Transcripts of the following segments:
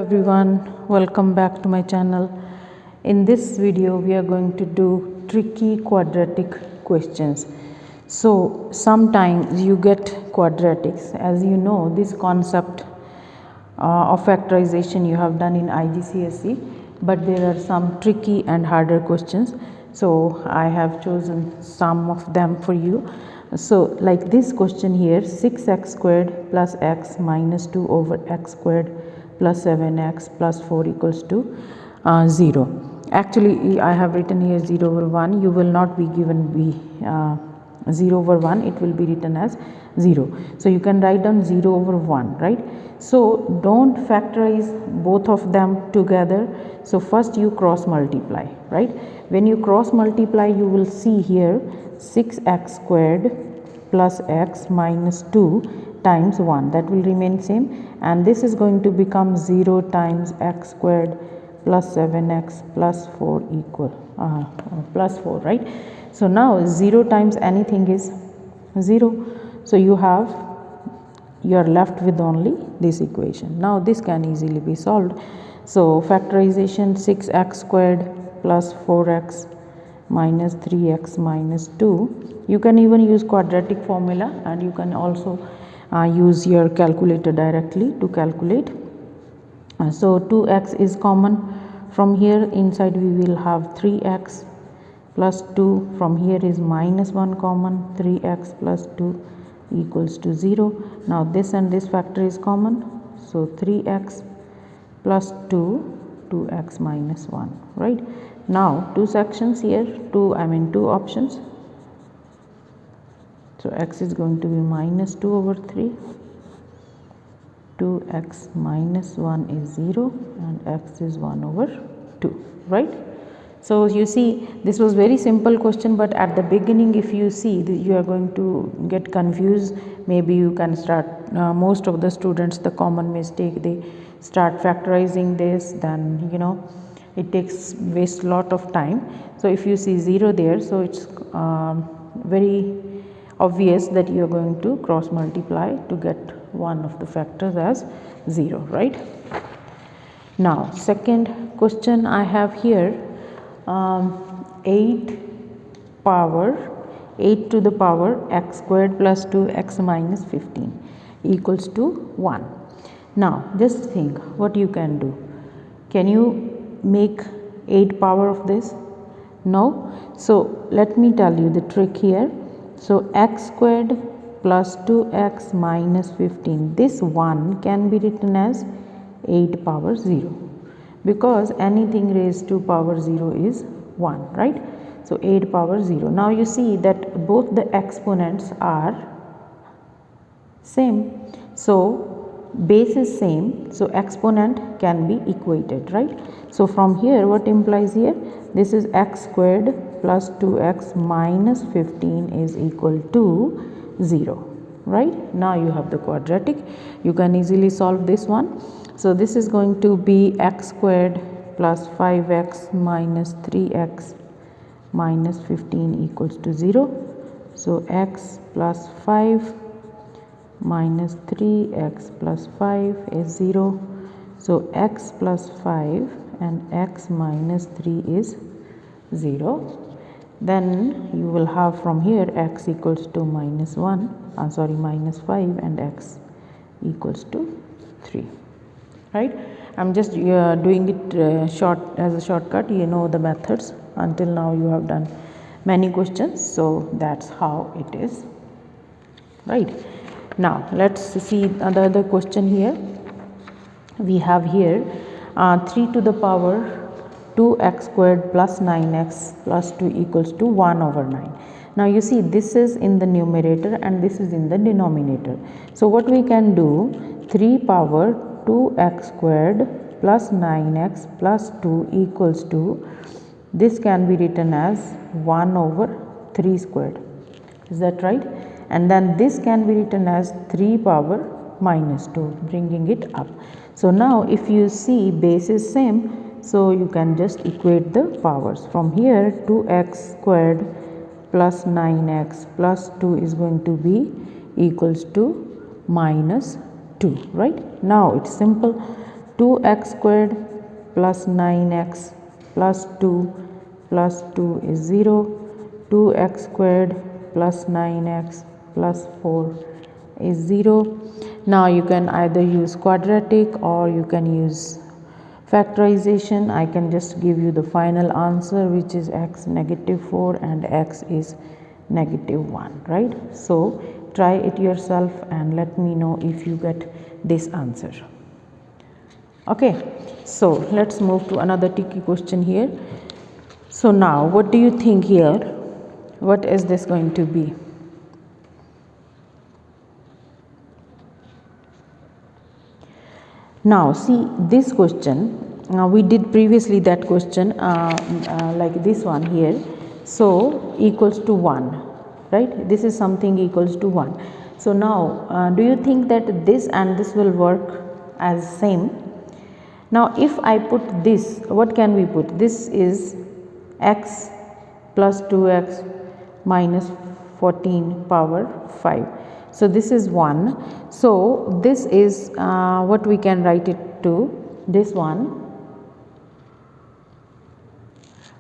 everyone, welcome back to my channel. In this video we are going to do tricky quadratic questions. So sometimes you get quadratics. As you know, this concept of factorization you have done in IGCSE, but there are some tricky and harder questions. So I have chosen some of them for you. So like this question here, 6x squared plus x minus 2 over x squared plus 7x plus 4 equals to 0. Actually I have written here 0 over 1. You will not be given 0 over 1, it will be written as 0. So you can write down 0 over 1, right? So don't factorize both of them together. So first you cross multiply, right? When you cross multiply, you will see here 6x squared plus x minus 2 times 1, that will remain same, and this is going to become 0 times x squared plus 7x plus 4 equal plus 4, right? So now 0 times anything is 0, so you are left with only this equation. Now this can easily be solved. So factorization, 6x squared plus 4x minus 3x minus 2. You can even use quadratic formula, and you can also use your calculator directly to calculate. So 2x is common from here. Inside we will have 3x plus 2. From here is minus 1 common, 3x plus 2 equals to 0. Now this and this factor is common, so 3x plus 2x minus 1, right? Now two sections here, two options. So x is going to be minus 2 over 3, 2x minus 1 is 0, and x is 1 over 2, right? So you see, this was very simple question, but at the beginning if you see, you are going to get confused. Maybe you can start, most of the students, the common mistake, they start factorizing this, then it wastes a lot of time. So if you see 0 there, so it's very obvious that you are going to cross multiply to get one of the factors as 0, right? Now second question I have here, 8 to the power x squared plus 2x minus 15 equals to 1. Now just think what you can do. Can you make 8 power of this? No. So let me tell you the trick here. So x squared plus 2x minus 15, this 1 can be written as 8 power 0, because anything raised to power 0 is 1, right? So 8 power 0. Now you see that both the exponents are same, so base is same, so exponent can be equated, right? So from here what implies here, this is x squared plus 2x minus 15 is equal to 0, right? Now you have the quadratic. You can easily solve this one. So this is going to be x squared plus 5x minus 3x minus 15 equals to 0. So x plus 5 minus 3x plus 5 is 0. So x plus 5 and x minus 3 is 0. Then you will have from here x equals to minus 5 and x equals to 3, right? I'm just doing it short as a shortcut. You know the methods. Until now you have done many questions, so that's how it is, right? Now let's see the other question here. We have here 3 to the power 2x squared plus 9x plus 2 equals to 1 over 9. Now you see, this is in the numerator and this is in the denominator. So what we can do, 3 power 2x squared plus 9x plus 2 equals to, this can be written as 1 over 3 squared. Is that right? And then this can be written as 3 power minus 2, bringing it up. So now if you see base is same, so you can just equate the powers. From here 2x squared plus 9x plus 2 is going to be equals to minus 2, right? Now it's simple. 2x squared plus 9x plus 2 is 0. 2x squared plus 9x plus 4 is 0. Now you can either use quadratic or you can use factorization. I can just give you the final answer, which is x -4 and x is -1, right? So try it yourself and let me know if you get this answer. Okay, so let's move to another tricky question here. So now what do you think here? What is this going to be? Now see this question, we did previously that question like this one here. So equals to 1, right? This is something equals to 1. So now do you think that this and this will work as same? Now if I put this, what can we put? This is x plus 2x minus 14 power 5. So this is 1. So this is what we can write it to, this one.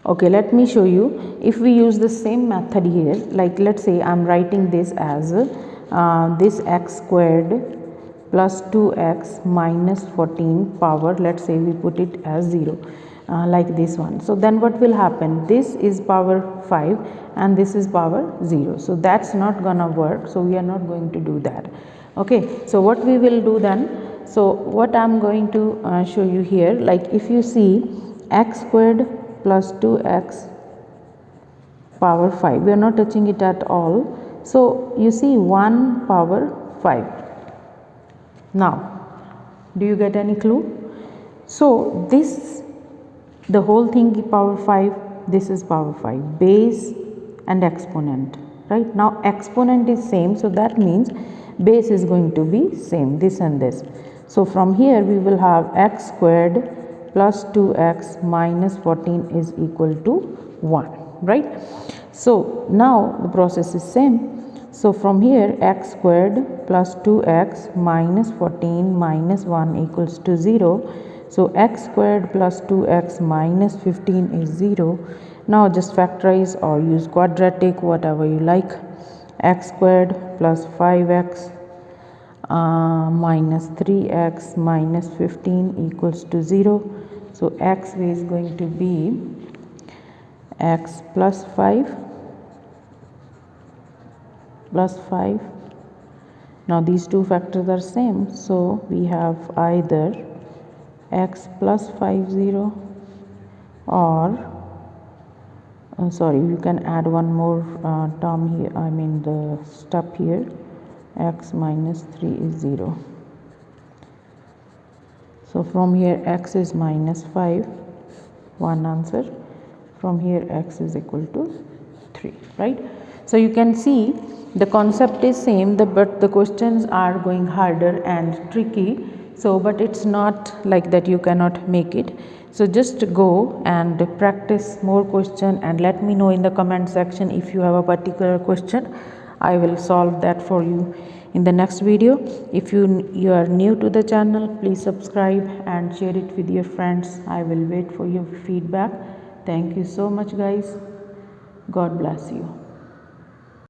Okay, let me show you. If we use the same method here, like let's say I'm writing this as this x squared plus 2x minus 14 power, let's say we put it as 0. Like this one. So then what will happen? This is power 5 and this is power 0. So that's not gonna work. So we are not going to do that. Okay. So what we will do then? So what I'm going to show you here, like if you see x squared plus 2x power 5, we are not touching it at all. So you see 1 power 5. Now, do you get any clue? So this, the whole thing power 5, this is power 5, base and exponent, right? Now exponent is same, so that means base is going to be same, this and this. So from here we will have x squared plus 2x minus 14 is equal to 1, right? So now the process is same. So from here x squared plus 2x minus 14 minus 1 equals to 0. So x squared plus 2x minus 15 is 0. Now just factorize or use quadratic, whatever you like. X squared plus 5x minus 3x minus 15 equals to 0. So x is going to be x plus 5 plus 5. Now these two factors are same. So we have either x plus 50 or sorry, you can add one more term here, I mean the step here, x minus 3 is 0. So from here x is minus 5, one answer. From here x is equal to 3, right? So you can see the concept is same, but the questions are going harder and tricky. So but it's not like that you cannot make it. So just go and practice more question and let me know in the comment section if you have a particular question. I will solve that for you in the next video. If you are new to the channel, please subscribe and share it with your friends. I will wait for your feedback. Thank you so much guys. God bless you.